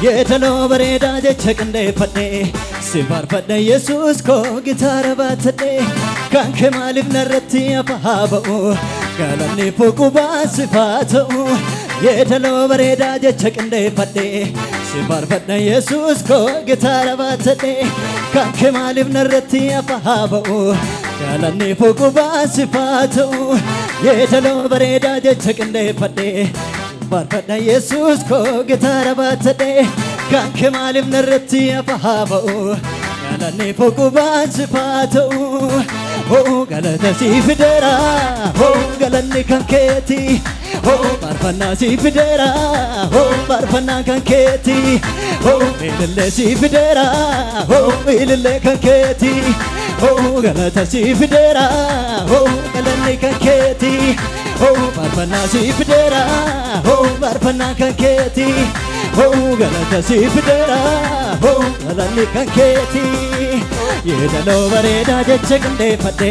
Yetalo bareda jecha kande fadhe Sivar fadhe Yesus ko gitara baatadhe Kan kee maaliif narratti afaa ba'u Galanni fuquba sifaa ta'u Yetalo bareda jecha kande fadhe Sivar fadhe Yesus ko gitara baatadhe Kan kee maaliif narratti afaa ba'u Galanni fuquba sifaa ta'u Yetalo bareda jecha kande fadhe Barfadha Yesus ko gitara baatadhe Kan kee maaliif narratti afaa ba'u Galanni fuquba sifaa ta'u Galata siif fideera galanni kan keeti Faarfannaa siif fideera faarfannaan kan keeti Ilillee siif fideera ilillee kan keeti Galata siif fideera galanni kan keeti Faarfannaa siif fideera faarfannaan kan keeti Galata siif fideera galanni kan keeti Yeedaloo bareedaa jecha qindeeffadhe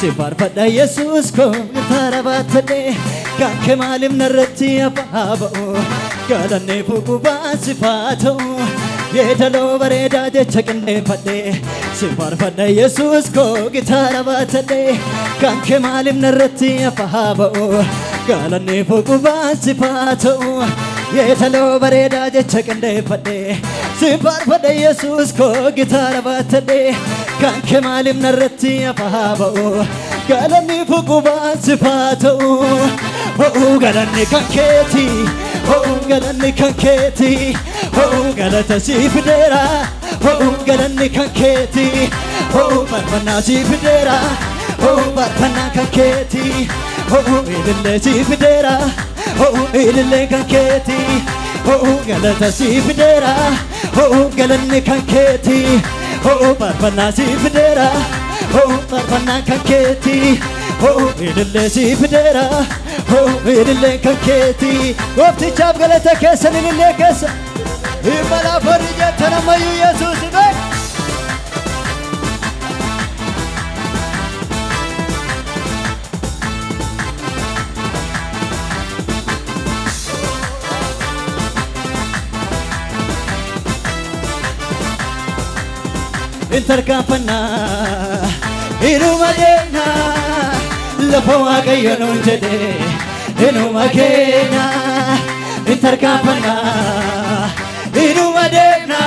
si faarfadha Yesuus ko gitara baatadhe Kan kee maaliif narratti afaa ba'u Galanni fuquba sifaa ta'u Yeedaloo bareedaa jecha qindeeffadhe si faarfadha Yesuus ko gitara baatadhe Kan kee maaliif narratti afaa ba'u Galanni fuquba sifaa ta'u Yeedaloo bareedaa jecha qindeeffadhe si faarfadha Yesuus ko gitara baatadhe Kan kee maaliif narratti afaa ba'u Galanni fuquba sifaa ta'u Galanni kan keeti galanni kan keeti Galata siif fideera galanni kan keeti Faarfannaa siif fideera faarfannaa kan keeti Ilillee siif fideera ilillee kan keeti Galata siif fideera galanni kan keeti Faarfannaa siif fideera faarfannaa kan keeti Ilillee siif fideera ilillee kan keeti Gooftichaaf galata keessan ilillee keessa Himalaaf warri jettan ammayyuu Yesuus beek Intarkaanfannaa inuma keenya lafa Waaqayyo nuun jedhe inuma keenya Intarkaanfannaa inuma deemna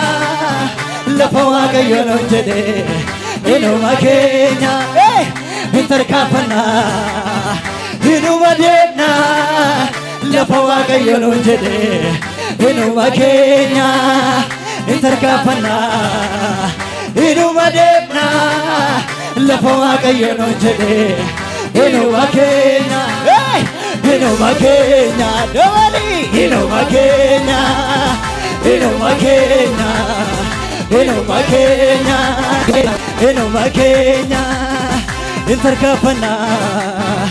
lafa Waaqayyo nuun jedhe inuma keenya Intarkaanfannaa inuma deemna lafa Waaqayyo nuun jedhe inuma keenya Intarkaanfannaa inuma deemna lafa Waaqayyo nuun jedhe inuma keenya dabali inuma keenya inuma keenya inuma keenya Intarkaanfannaa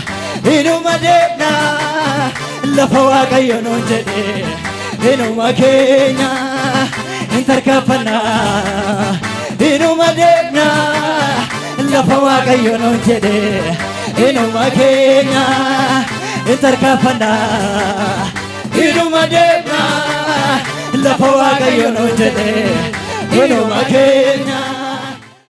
inuma deemna lafa Waaqayyo nuun jedhe inuma keenya Intarkaanfannaa inuma deemna lafa Waaqayyo nuun jedhe inuma keenya Intarkaanfannaa inuma deemna lafa Waaqayyo nuun jedhe inuma keenya